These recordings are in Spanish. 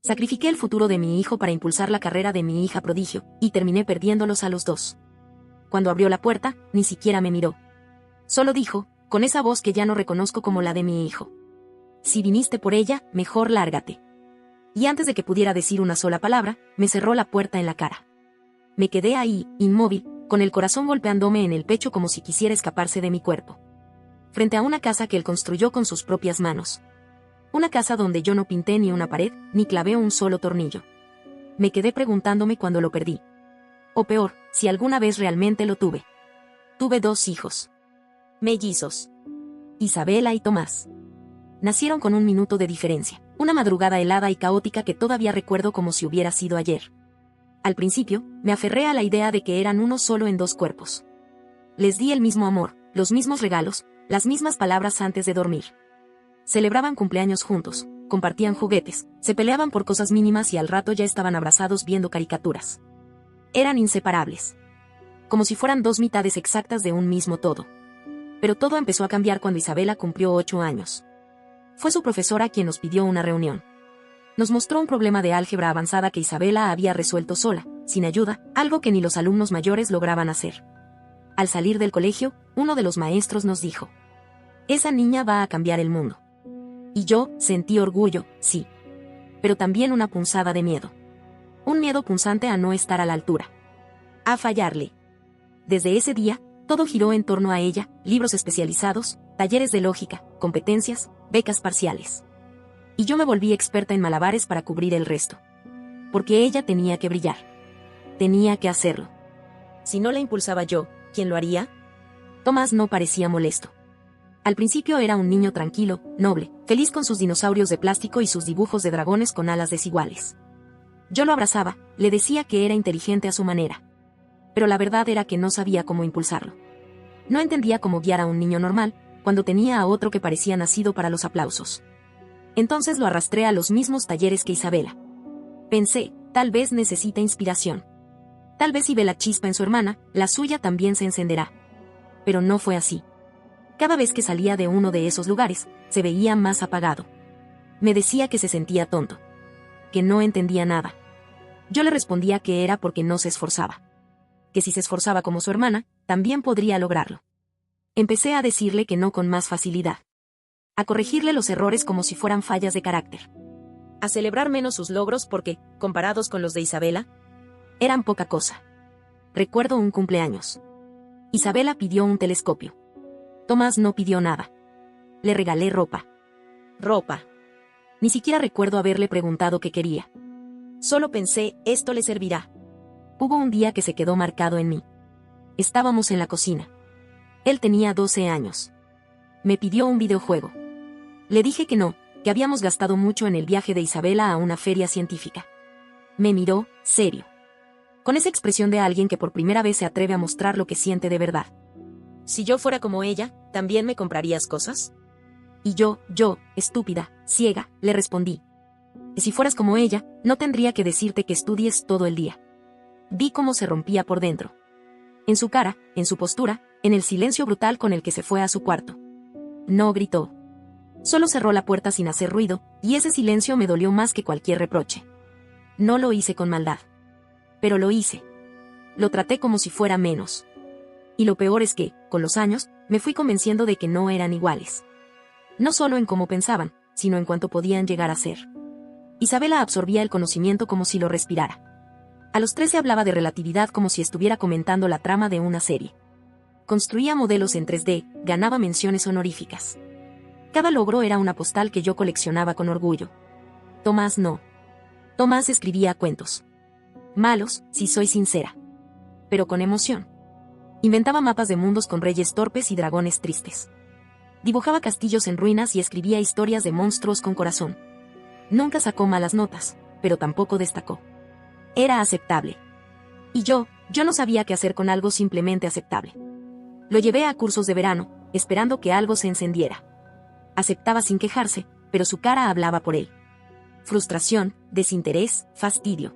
Sacrifiqué el futuro de mi hijo para impulsar la carrera de mi hija prodigio, y terminé perdiéndolos a los dos. Cuando abrió la puerta, ni siquiera me miró. Solo dijo, con esa voz que ya no reconozco como la de mi hijo: si viniste por ella, mejor lárgate. Y antes de que pudiera decir una sola palabra, me cerró la puerta en la cara. Me quedé ahí, inmóvil, con el corazón golpeándome en el pecho como si quisiera escaparse de mi cuerpo. Frente a una casa que él construyó con sus propias manos. Una casa donde yo no pinté ni una pared, ni clavé un solo tornillo. Me quedé preguntándome cuándo lo perdí. O peor, si alguna vez realmente lo tuve. Tuve 2 hijos. Mellizos. Isabela y Tomás. Nacieron con 1 minuto de diferencia. Una madrugada helada y caótica que todavía recuerdo como si hubiera sido ayer. Al principio, me aferré a la idea de que eran uno solo en 2 cuerpos. Les di el mismo amor, los mismos regalos, las mismas palabras antes de dormir. Celebraban cumpleaños juntos, compartían juguetes, se peleaban por cosas mínimas y al rato ya estaban abrazados viendo caricaturas. Eran inseparables. Como si fueran 2 mitades exactas de un mismo todo. Pero todo empezó a cambiar cuando Isabela cumplió 8 años. Fue su profesora quien nos pidió una reunión. Nos mostró un problema de álgebra avanzada que Isabela había resuelto sola, sin ayuda, algo que ni los alumnos mayores lograban hacer. Al salir del colegio, uno de los maestros nos dijo: esa niña va a cambiar el mundo. Y yo sentí orgullo, sí. Pero también una punzada de miedo. Un miedo punzante a no estar a la altura. A fallarle. Desde ese día, todo giró en torno a ella: libros especializados, talleres de lógica, competencias, becas parciales. Y yo me volví experta en malabares para cubrir el resto. Porque ella tenía que brillar. Tenía que hacerlo. Si no la impulsaba yo, ¿quién lo haría? Tomás no parecía molesto. Al principio era un niño tranquilo, noble, feliz con sus dinosaurios de plástico y sus dibujos de dragones con alas desiguales. Yo lo abrazaba, le decía que era inteligente a su manera. Pero la verdad era que no sabía cómo impulsarlo. No entendía cómo guiar a un niño normal, cuando tenía a otro que parecía nacido para los aplausos. Entonces lo arrastré a los mismos talleres que Isabela. Pensé, tal vez necesita inspiración. Tal vez si ve la chispa en su hermana, la suya también se encenderá. Pero no fue así. Cada vez que salía de uno de esos lugares, se veía más apagado. Me decía que se sentía tonto. Que no entendía nada. Yo le respondía que era porque no se esforzaba. Que si se esforzaba como su hermana, también podría lograrlo. Empecé a decirle que no con más facilidad. A corregirle los errores como si fueran fallas de carácter. A celebrar menos sus logros porque, comparados con los de Isabela, eran poca cosa. Recuerdo un cumpleaños. Isabela pidió un telescopio. Tomás no pidió nada. Le regalé ropa. Ropa. Ni siquiera recuerdo haberle preguntado qué quería. Solo pensé, esto le servirá. Hubo un día que se quedó marcado en mí. Estábamos en la cocina. Él tenía 12 años. Me pidió un videojuego. Le dije que no, que habíamos gastado mucho en el viaje de Isabela a una feria científica. Me miró, serio. Con esa expresión de alguien que por primera vez se atreve a mostrar lo que siente de verdad. Si yo fuera como ella, ¿también me comprarías cosas? Y yo, estúpida, ciega, le respondí: si fueras como ella, no tendría que decirte que estudies todo el día. Vi cómo se rompía por dentro. En su cara, en su postura, en el silencio brutal con el que se fue a su cuarto. No gritó. Solo cerró la puerta sin hacer ruido, y ese silencio me dolió más que cualquier reproche. No lo hice con maldad. Pero lo hice. Lo traté como si fuera menos. Y lo peor es que, con los años, me fui convenciendo de que no eran iguales. No solo en cómo pensaban, sino en cuánto podían llegar a ser. Isabela absorbía el conocimiento como si lo respirara. A los 13 hablaba de relatividad como si estuviera comentando la trama de una serie. Construía modelos en 3D, ganaba menciones honoríficas. Cada logro era una postal que yo coleccionaba con orgullo. Tomás no. Tomás escribía cuentos. Malos, si soy sincera. Pero con emoción. Inventaba mapas de mundos con reyes torpes y dragones tristes. Dibujaba castillos en ruinas y escribía historias de monstruos con corazón. Nunca sacó malas notas, pero tampoco destacó. Era aceptable. Y yo no sabía qué hacer con algo simplemente aceptable. Lo llevé a cursos de verano, esperando que algo se encendiera. Aceptaba sin quejarse, pero su cara hablaba por él. Frustración, desinterés, fastidio.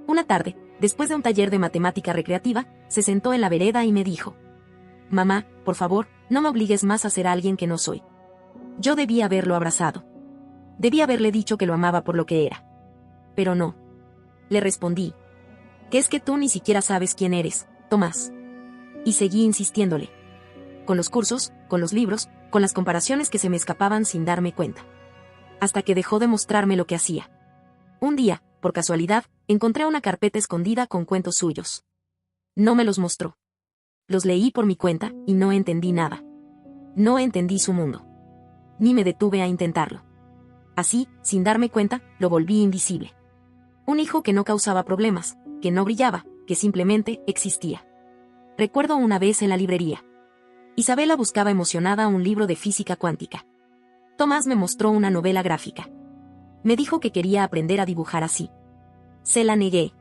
Una tarde, después de un taller de matemática recreativa, se sentó en la vereda y me dijo: mamá, por favor, no me obligues más a ser alguien que no soy. Yo debí haberlo abrazado. Debí haberle dicho que lo amaba por lo que era. Pero no. Le respondí. Que es que tú ni siquiera sabes quién eres, Tomás. Y seguí insistiéndole. Con los cursos, con los libros, con las comparaciones que se me escapaban sin darme cuenta. Hasta que dejó de mostrarme lo que hacía. Un día, por casualidad, encontré una carpeta escondida con cuentos suyos. No me los mostró. Los leí por mi cuenta y no entendí nada. No entendí su mundo. Ni me detuve a intentarlo. Así, sin darme cuenta, lo volví invisible. Un hijo que no causaba problemas, que no brillaba, que simplemente existía. Recuerdo una vez en la librería. Isabela buscaba emocionada un libro de física cuántica. Tomás me mostró una novela gráfica. Me dijo que quería aprender a dibujar así. Se la negué.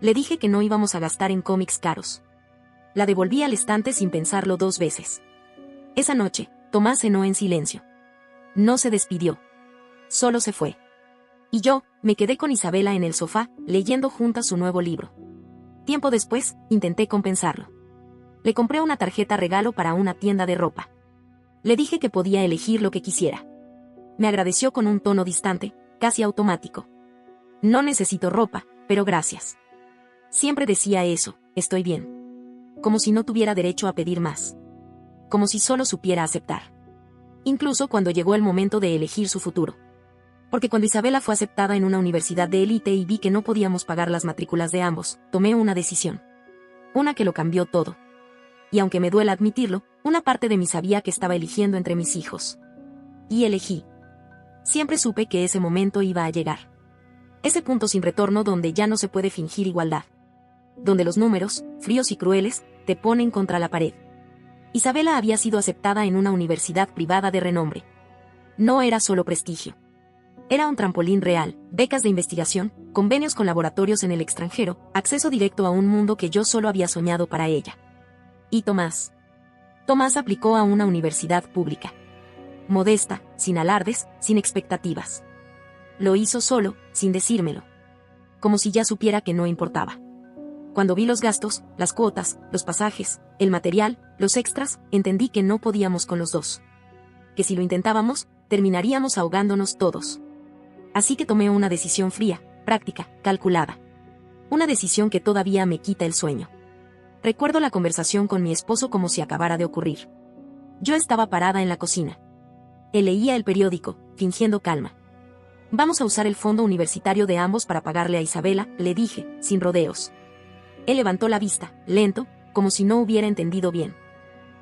Le dije que no íbamos a gastar en cómics caros. La devolví al estante sin pensarlo 2 veces. Esa noche, Tomás cenó en silencio. No se despidió. Solo se fue. Y yo, me quedé con Isabela en el sofá, leyendo juntas su nuevo libro. Tiempo después, intenté compensarlo. Le compré una tarjeta regalo para una tienda de ropa. Le dije que podía elegir lo que quisiera. Me agradeció con un tono distante, casi automático. No necesito ropa, pero gracias. Siempre decía eso, estoy bien. Como si no tuviera derecho a pedir más. Como si solo supiera aceptar. Incluso cuando llegó el momento de elegir su futuro. Porque cuando Isabela fue aceptada en una universidad de élite y vi que no podíamos pagar las matrículas de ambos, tomé una decisión. Una que lo cambió todo. Y aunque me duela admitirlo, una parte de mí sabía que estaba eligiendo entre mis hijos. Y elegí. Siempre supe que ese momento iba a llegar. Ese punto sin retorno donde ya no se puede fingir igualdad. Donde los números, fríos y crueles, te ponen contra la pared. Isabela había sido aceptada en una universidad privada de renombre. No era solo prestigio. Era un trampolín real, becas de investigación, convenios con laboratorios en el extranjero, acceso directo a un mundo que yo solo había soñado para ella. Y Tomás. Tomás aplicó a una universidad pública. Modesta, sin alardes, sin expectativas. Lo hizo solo, sin decírmelo. Como si ya supiera que no importaba. Cuando vi los gastos, las cuotas, los pasajes, el material, los extras, entendí que no podíamos con los dos. Que si lo intentábamos, terminaríamos ahogándonos todos. Así que tomé una decisión fría, práctica, calculada. Una decisión que todavía me quita el sueño. Recuerdo la conversación con mi esposo como si acabara de ocurrir. Yo estaba parada en la cocina. Él leía el periódico, fingiendo calma. Vamos a usar el fondo universitario de ambos para pagarle a Isabela, le dije, sin rodeos. Él levantó la vista, lento, como si no hubiera entendido bien.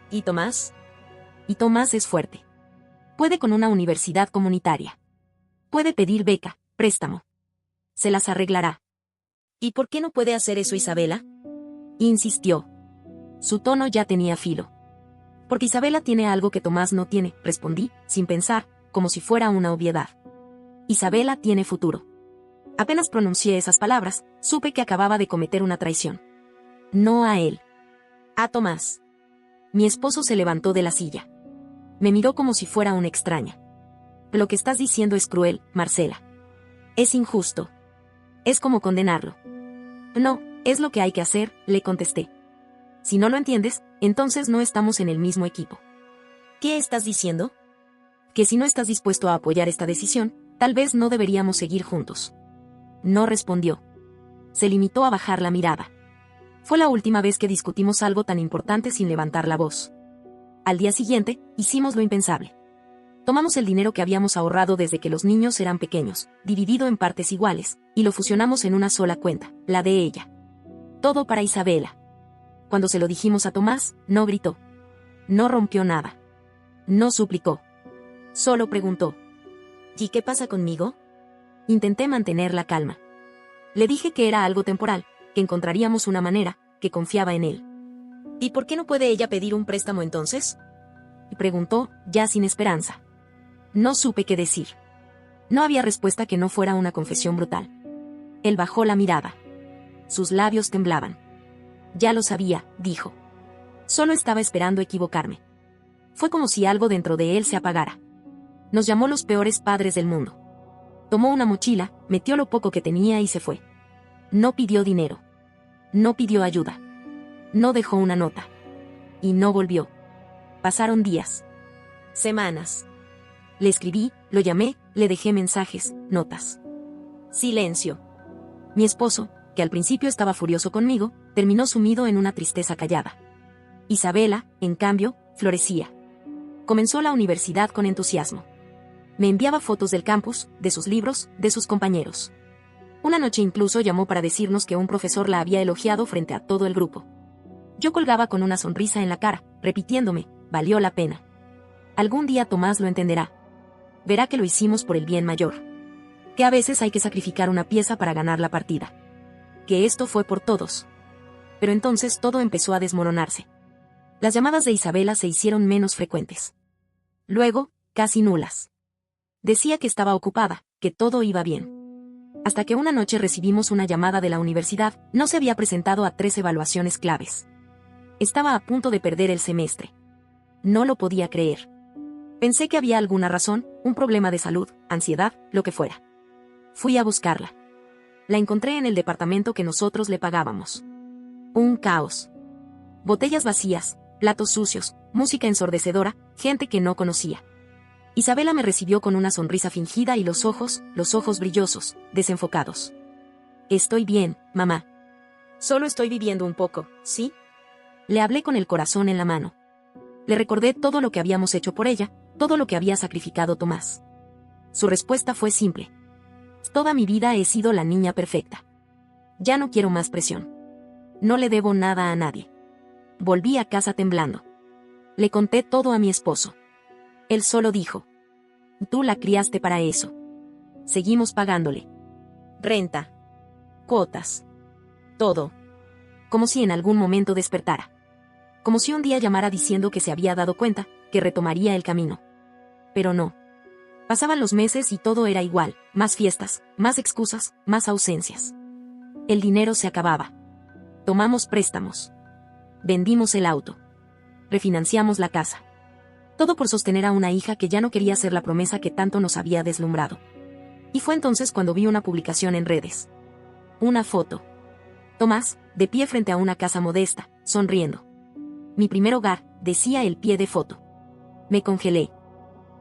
¿Y Tomás? Y Tomás es fuerte. Puede con una universidad comunitaria. Puede pedir beca, préstamo. Se las arreglará. ¿Y por qué no puede hacer eso Isabela? Insistió. Su tono ya tenía filo. Porque Isabela tiene algo que Tomás no tiene, respondí, sin pensar, como si fuera una obviedad. Isabela tiene futuro. Apenas pronuncié esas palabras, supe que acababa de cometer una traición. No a él. A Tomás. Mi esposo se levantó de la silla. Me miró como si fuera una extraña. Lo que estás diciendo es cruel, Marcela. Es injusto. Es como condenarlo. No, es lo que hay que hacer, le contesté. Si no lo entiendes, entonces no estamos en el mismo equipo. ¿Qué estás diciendo? Que si no estás dispuesto a apoyar esta decisión, tal vez no deberíamos seguir juntos. No respondió. Se limitó a bajar la mirada. Fue la última vez que discutimos algo tan importante sin levantar la voz. Al día siguiente, hicimos lo impensable. Tomamos el dinero que habíamos ahorrado desde que los niños eran pequeños, dividido en partes iguales, y lo fusionamos en una sola cuenta, la de ella. Todo para Isabela. Cuando se lo dijimos a Tomás, no gritó. No rompió nada. No suplicó. Solo preguntó. ¿Y qué pasa conmigo? Intenté mantener la calma. Le dije que era algo temporal, que encontraríamos una manera, que confiaba en él. ¿Y por qué no puede ella pedir un préstamo entonces? Y preguntó, ya sin esperanza. No supe qué decir. No había respuesta que no fuera una confesión brutal. Él bajó la mirada. Sus labios temblaban. Ya lo sabía, dijo. Solo estaba esperando equivocarme. Fue como si algo dentro de él se apagara. Nos llamó los peores padres del mundo. Tomó una mochila, metió lo poco que tenía y se fue. No pidió dinero. No pidió ayuda. No dejó una nota. Y no volvió. Pasaron días. Semanas. Le escribí, lo llamé, le dejé mensajes, notas. Silencio. Mi esposo, que al principio estaba furioso conmigo, terminó sumido en una tristeza callada. Isabela, en cambio, florecía. Comenzó la universidad con entusiasmo. Me enviaba fotos del campus, de sus libros, de sus compañeros. Una noche incluso llamó para decirnos que un profesor la había elogiado frente a todo el grupo. Yo colgaba con una sonrisa en la cara, repitiéndome, valió la pena. Algún día Tomás lo entenderá. Verá que lo hicimos por el bien mayor. Que a veces hay que sacrificar una pieza para ganar la partida. Que esto fue por todos. Pero entonces todo empezó a desmoronarse. Las llamadas de Isabela se hicieron menos frecuentes. Luego, casi nulas. Decía que estaba ocupada, que todo iba bien. Hasta que una noche recibimos una llamada de la universidad, no se había presentado a 3 evaluaciones claves. Estaba a punto de perder el semestre. No lo podía creer. Pensé que había alguna razón, un problema de salud, ansiedad, lo que fuera. Fui a buscarla. La encontré en el departamento que nosotros le pagábamos. Un caos. Botellas vacías, platos sucios, música ensordecedora, gente que no conocía. Isabela me recibió con una sonrisa fingida y los ojos brillosos, desenfocados. Estoy bien, mamá. Solo estoy viviendo un poco, ¿sí? Le hablé con el corazón en la mano. Le recordé todo lo que habíamos hecho por ella, todo lo que había sacrificado Tomás. Su respuesta fue simple. Toda mi vida he sido la niña perfecta. Ya no quiero más presión. No le debo nada a nadie. Volví a casa temblando. Le conté todo a mi esposo. Él solo dijo: tú la criaste para eso. Seguimos pagándole. Renta. Cuotas. Todo. Como si en algún momento despertara. Como si un día llamara diciendo que se había dado cuenta, que retomaría el camino. Pero no. Pasaban los meses y todo era igual, más fiestas, más excusas, más ausencias. El dinero se acababa. Tomamos préstamos. Vendimos el auto. Refinanciamos la casa. Todo por sostener a una hija que ya no quería ser la promesa que tanto nos había deslumbrado. Y fue entonces cuando vi una publicación en redes. Una foto. Tomás, de pie frente a una casa modesta, sonriendo. Mi primer hogar, decía el pie de foto. Me congelé.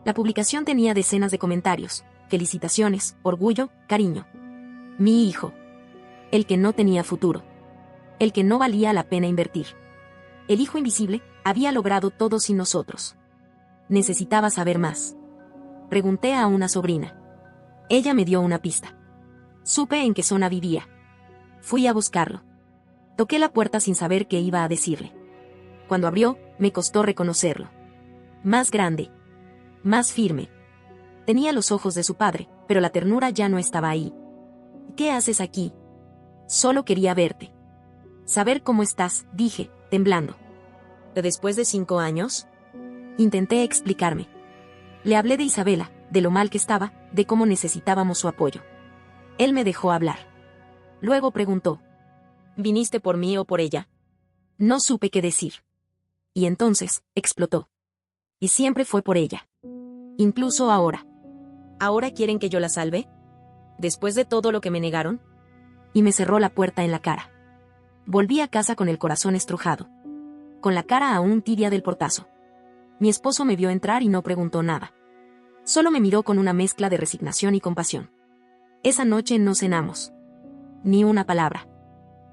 La publicación tenía decenas de comentarios, felicitaciones, orgullo, cariño. Mi hijo. El que no tenía futuro. El que no valía la pena invertir. El hijo invisible, había logrado todo sin nosotros. Necesitaba saber más. Pregunté a una sobrina. Ella me dio una pista. Supe en qué zona vivía. Fui a buscarlo. Toqué la puerta sin saber qué iba a decirle. Cuando abrió, me costó reconocerlo. Más grande. Más firme. Tenía los ojos de su padre, pero la ternura ya no estaba ahí. ¿Qué haces aquí? Solo quería verte. Saber cómo estás, dije, temblando. ¿Después de 5 años? Intenté explicarme. Le hablé de Isabela, de lo mal que estaba, de cómo necesitábamos su apoyo. Él me dejó hablar. Luego preguntó: ¿viniste por mí o por ella? No supe qué decir. Y entonces, explotó. Y siempre fue por ella. Incluso ahora. ¿Ahora quieren que yo la salve? ¿Después de todo lo que me negaron? Y me cerró la puerta en la cara. Volví a casa con el corazón estrujado. Con la cara aún tibia del portazo. Mi esposo me vio entrar y no preguntó nada. Solo me miró con una mezcla de resignación y compasión. Esa noche no cenamos. Ni una palabra.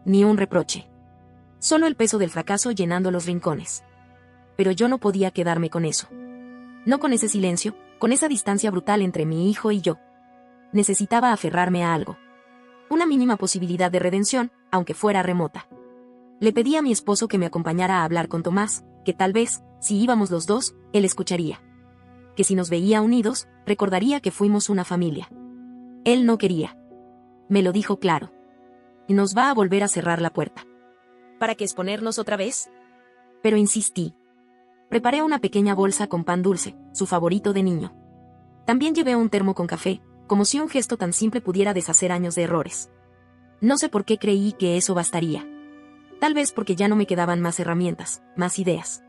Ni un reproche. Solo el peso del fracaso llenando los rincones. Pero yo no podía quedarme con eso. No con ese silencio, con esa distancia brutal entre mi hijo y yo. Necesitaba aferrarme a algo. Una mínima posibilidad de redención, aunque fuera remota. Le pedí a mi esposo que me acompañara a hablar con Tomás, que tal vez, si íbamos los dos, él escucharía. Que si nos veía unidos, recordaría que fuimos una familia. Él no quería. Me lo dijo claro. Nos va a volver a cerrar la puerta. ¿Para qué exponernos otra vez? Pero insistí. Preparé una pequeña bolsa con pan dulce, su favorito de niño. También llevé un termo con café, como si un gesto tan simple pudiera deshacer años de errores. No sé por qué creí que eso bastaría. Tal vez porque ya no me quedaban más herramientas, más ideas.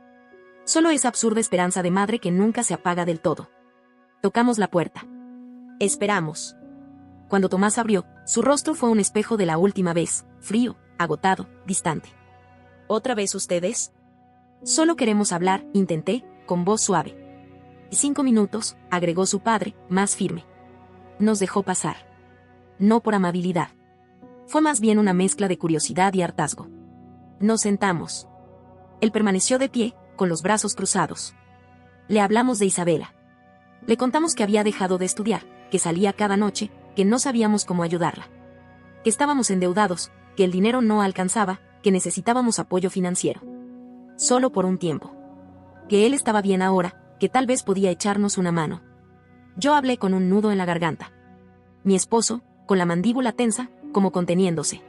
Solo esa absurda esperanza de madre que nunca se apaga del todo. Tocamos la puerta. Esperamos. Cuando Tomás abrió, su rostro fue un espejo de la última vez, frío, agotado, distante. ¿Otra vez ustedes? Solo queremos hablar, intenté, con voz suave. 5 minutos, agregó su padre, más firme. Nos dejó pasar. no por amabilidad. Fue más bien una mezcla de curiosidad y hartazgo. Nos sentamos. Él permaneció de pie, con los brazos cruzados. Le hablamos de Isabela. Le contamos que había dejado de estudiar, que salía cada noche, que no sabíamos cómo ayudarla. Que estábamos endeudados, que el dinero no alcanzaba, que necesitábamos apoyo financiero. Solo por un tiempo. Que él estaba bien ahora, que tal vez podía echarnos una mano. Yo hablé con un nudo en la garganta. Mi esposo, con la mandíbula tensa, como conteniéndose.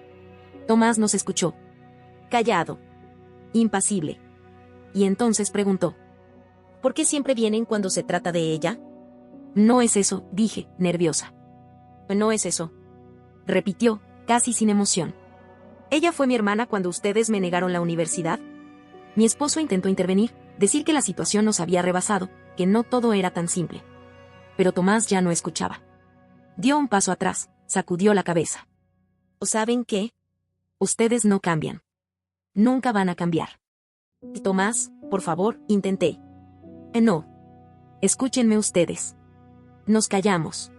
Tomás nos escuchó. Callado. Impasible. Y entonces preguntó: ¿por qué siempre vienen cuando se trata de ella? No es eso, dije, nerviosa. No es eso. Repitió, casi sin emoción. ¿Ella fue mi hermana cuando ustedes me negaron la universidad? Mi esposo intentó intervenir, decir que la situación nos había rebasado, que no todo era tan simple. Pero Tomás ya no escuchaba. Dio un paso atrás, sacudió la cabeza. ¿O saben qué? Ustedes no cambian. Nunca van a cambiar. Tomás, por favor, intenté. No. Escúchenme ustedes. Nos callamos.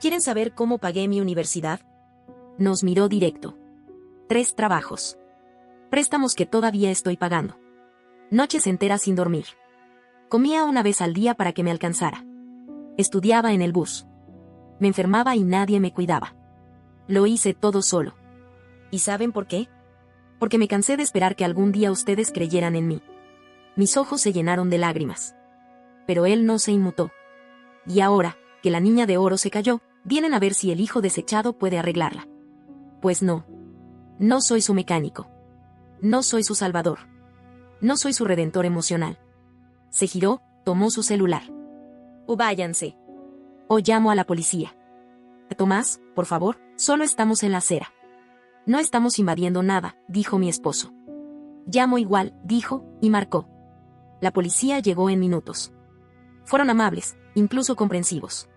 ¿Quieren saber cómo pagué mi universidad? Nos miró directo. 3 trabajos. Préstamos que todavía estoy pagando. Noches enteras sin dormir. Comía una vez al día para que me alcanzara. Estudiaba en el bus. Me enfermaba y nadie me cuidaba. Lo hice todo solo. ¿Y saben por qué? Porque me cansé de esperar que algún día ustedes creyeran en mí. Mis ojos se llenaron de lágrimas. Pero él no se inmutó. Y ahora, que la niña de oro se cayó, vienen a ver si el hijo desechado puede arreglarla. Pues no. No soy su mecánico. No soy su salvador. No soy su redentor emocional. Se giró, tomó su celular. O váyanse. O llamo a la policía. Tomás, por favor, solo estamos en la acera. No estamos invadiendo nada, dijo mi esposo. Llamo igual, dijo, y marcó. La policía llegó en minutos. Fueron amables, incluso comprensivos.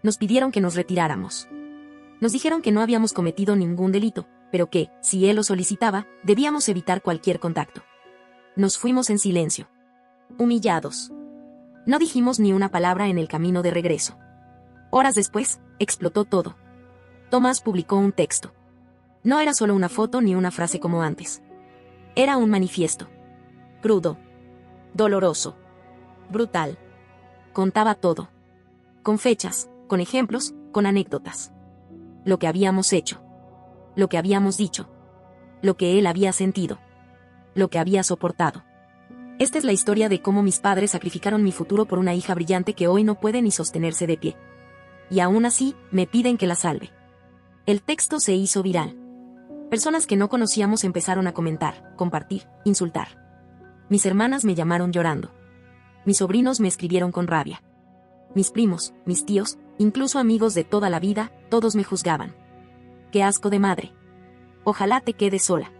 Nos pidieron que nos retiráramos. Nos dijeron que no habíamos cometido ningún delito, pero que, si él lo solicitaba, debíamos evitar cualquier contacto. Nos fuimos en silencio. Humillados. No dijimos ni una palabra en el camino de regreso. Horas después, explotó todo. Tomás publicó un texto. No era solo una foto ni una frase como antes. Era un manifiesto. Crudo. Doloroso. Brutal. Contaba todo. Con fechas, con ejemplos, con anécdotas. Lo que habíamos hecho. Lo que habíamos dicho. Lo que él había sentido. Lo que había soportado. Esta es la historia de cómo mis padres sacrificaron mi futuro por una hija brillante que hoy no puede ni sostenerse de pie. Y aún así, me piden que la salve. El texto se hizo viral. Personas que no conocíamos empezaron a comentar, compartir, insultar. Mis hermanas me llamaron llorando. Mis sobrinos me escribieron con rabia. Mis primos, mis tíos, incluso amigos de toda la vida, todos me juzgaban. ¡Qué asco de madre! Ojalá te quedes sola.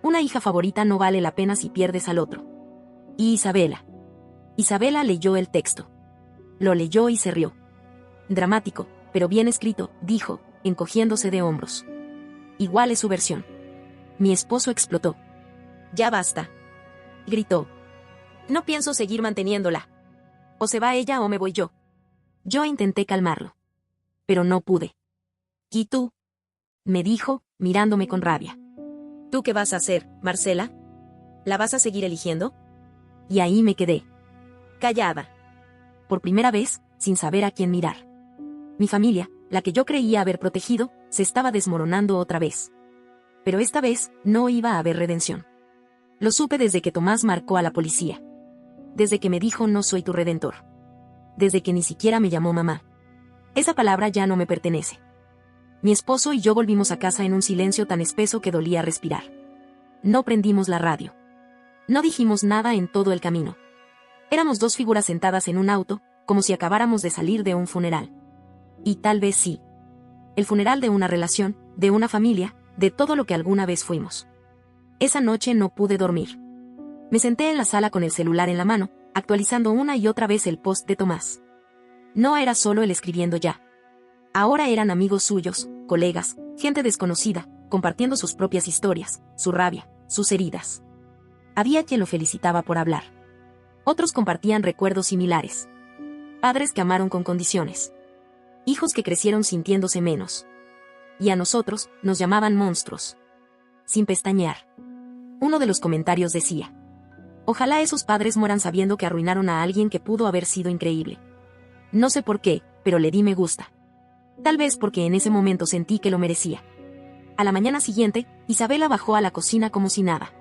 Una hija favorita no vale la pena si pierdes al otro. Y Isabela. Isabela leyó el texto. Lo leyó y se rió. Dramático, pero bien escrito, dijo, encogiéndose de hombros. Igual es su versión. Mi esposo explotó. Ya basta. Gritó. No pienso seguir manteniéndola. O se va ella o me voy yo. Yo intenté calmarlo. Pero no pude. ¿Y tú? Me dijo, mirándome con rabia. ¿Tú qué vas a hacer, Marcela? ¿La vas a seguir eligiendo? Y ahí me quedé. Callada. Por primera vez, sin saber a quién mirar. Mi familia, la que yo creía haber protegido, se estaba desmoronando otra vez. Pero esta vez, no iba a haber redención. Lo supe desde que Tomás marcó a la policía. Desde que me dijo no soy tu redentor. Desde que ni siquiera me llamó mamá. Esa palabra ya no me pertenece. Mi esposo y yo volvimos a casa en un silencio tan espeso que dolía respirar. No prendimos la radio. No dijimos nada en todo el camino. Éramos 2 figuras sentadas en un auto, como si acabáramos de salir de un funeral. Y tal vez sí. El funeral de una relación, de una familia, de todo lo que alguna vez fuimos. Esa noche no pude dormir. Me senté en la sala con el celular en la mano, actualizando una y otra vez el post de Tomás. No era solo él escribiendo ya. Ahora eran amigos suyos, colegas, gente desconocida, compartiendo sus propias historias, su rabia, sus heridas. Había quien lo felicitaba por hablar. Otros compartían recuerdos similares. Padres que amaron con condiciones. Hijos que crecieron sintiéndose menos. y a nosotros nos llamaban monstruos. Sin pestañear. Uno de los comentarios decía: ojalá esos padres mueran sabiendo que arruinaron a alguien que pudo haber sido increíble. No sé por qué, pero le di me gusta. Tal vez porque en ese momento sentí que lo merecía. A la mañana siguiente, Isabela bajó a la cocina como si nada.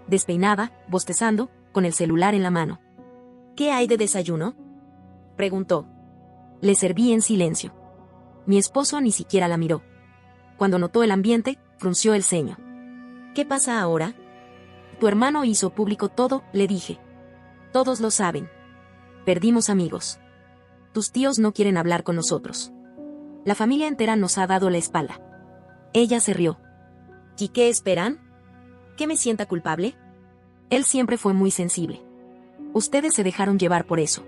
Despeinada, bostezando, con el celular en la mano. ¿Qué hay de desayuno?, preguntó. Le serví en silencio. Mi esposo ni siquiera la miró. Cuando notó el ambiente, frunció el ceño. ¿Qué pasa ahora? Tu hermano hizo público todo, le dije. Todos lo saben. Perdimos amigos. Tus tíos no quieren hablar con nosotros. La familia entera nos ha dado la espalda. Ella se rió. ¿Y qué esperan? ¿Que me sienta culpable? Él siempre fue muy sensible. Ustedes se dejaron llevar por eso.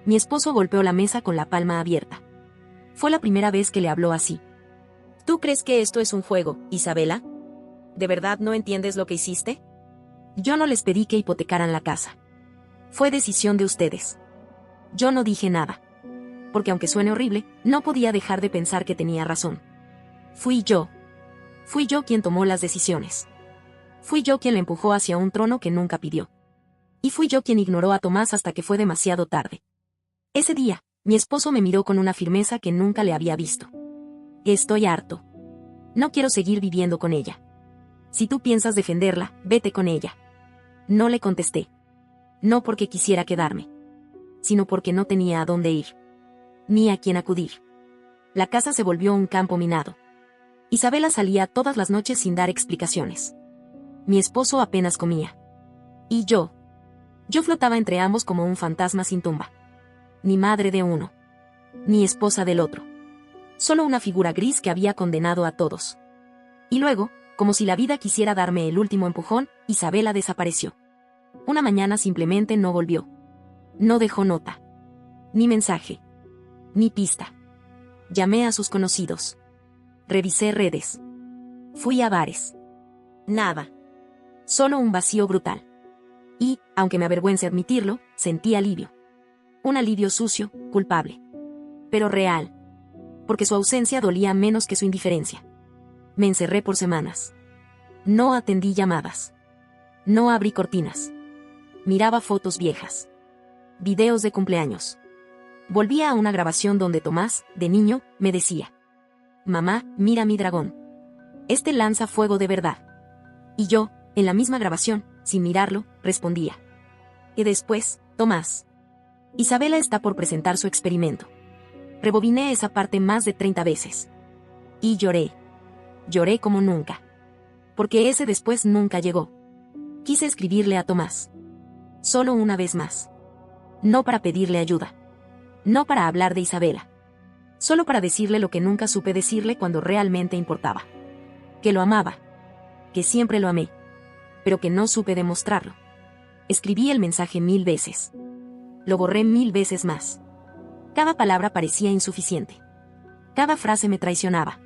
Mi esposo golpeó la mesa con la palma abierta. Fue la primera vez que le habló así. ¿Tú crees que esto es un juego, Isabela? ¿De verdad no entiendes lo que hiciste? Yo no les pedí que hipotecaran la casa. Fue decisión de ustedes. Yo no dije nada. Porque aunque suene horrible, no podía dejar de pensar que tenía razón. Fui yo. Fui yo quien tomó las decisiones. Fui yo quien le empujó hacia un trono que nunca pidió. Y fui yo quien ignoró a Tomás hasta que fue demasiado tarde. Ese día, mi esposo me miró con una firmeza que nunca le había visto. Estoy harto. No quiero seguir viviendo con ella. Si tú piensas defenderla, vete con ella. No le contesté. No porque quisiera quedarme, sino porque no tenía a dónde ir. Ni a quién acudir. La casa se volvió un campo minado. Isabela salía todas las noches sin dar explicaciones. Mi esposo apenas comía. Y yo flotaba entre ambos como un fantasma sin tumba. Ni madre de uno. Ni esposa del otro. Solo una figura gris que había condenado a todos. Y luego, como si la vida quisiera darme el último empujón, Isabela desapareció. Una mañana simplemente no volvió. No dejó nota. Ni mensaje. Ni pista. Llamé a sus conocidos. Revisé redes. Fui a bares. Nada. Solo un vacío brutal. Y, aunque me avergüence admitirlo, sentí alivio. Un alivio sucio, culpable. Pero real. Porque su ausencia dolía menos que su indiferencia. Me encerré por semanas. No atendí llamadas. No abrí cortinas. Miraba fotos viejas. Videos de cumpleaños. Volvía a una grabación donde Tomás, de niño, me decía: mamá, mira mi dragón. Este lanza fuego de verdad. Y yo, en la misma grabación, sin mirarlo, respondía: y después, Tomás. Isabela está por presentar su experimento. Rebobiné esa parte más de 30 veces. Y lloré. Lloré como nunca. Porque ese después nunca llegó. Quise escribirle a Tomás. Solo una vez más. No para pedirle ayuda. No para hablar de Isabela. Solo para decirle lo que nunca supe decirle cuando realmente importaba. Que lo amaba. Que siempre lo amé. Pero que no supe demostrarlo. Escribí el mensaje 1000 veces. Lo borré 1000 veces más. Cada palabra parecía insuficiente. Cada frase me traicionaba.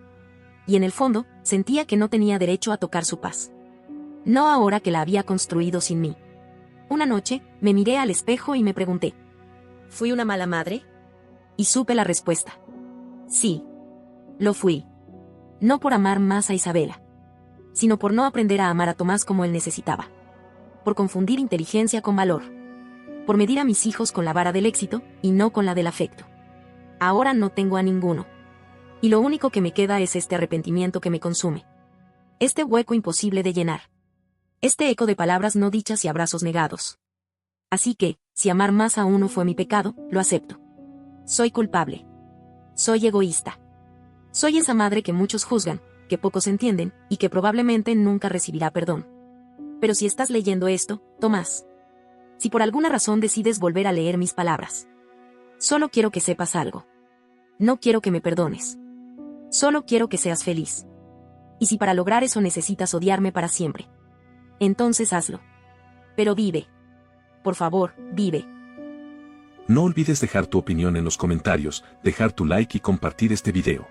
Y en el fondo, sentía que no tenía derecho a tocar su paz. No ahora que la había construido sin mí. Una noche, me miré al espejo y me pregunté: ¿fui una mala madre? Y supe la respuesta. Sí. Lo fui. No por amar más a Isabela, sino por no aprender a amar a Tomás como él necesitaba. Por confundir inteligencia con valor. Por medir a mis hijos con la vara del éxito, y no con la del afecto. Ahora no tengo a ninguno. Y lo único que me queda es este arrepentimiento que me consume. Este hueco imposible de llenar. Este eco de palabras no dichas y abrazos negados. Así que, si amar más a uno fue mi pecado, lo acepto. Soy culpable. Soy egoísta. Soy esa madre que muchos juzgan, que pocos entienden, y que probablemente nunca recibirá perdón. Pero si estás leyendo esto, Tomás, si por alguna razón decides volver a leer mis palabras, solo quiero que sepas algo. No quiero que me perdones. Solo quiero que seas feliz. Y si para lograr eso necesitas odiarme para siempre, entonces hazlo. Pero vive. Por favor, vive. No olvides dejar tu opinión en los comentarios, dejar tu like y compartir este video.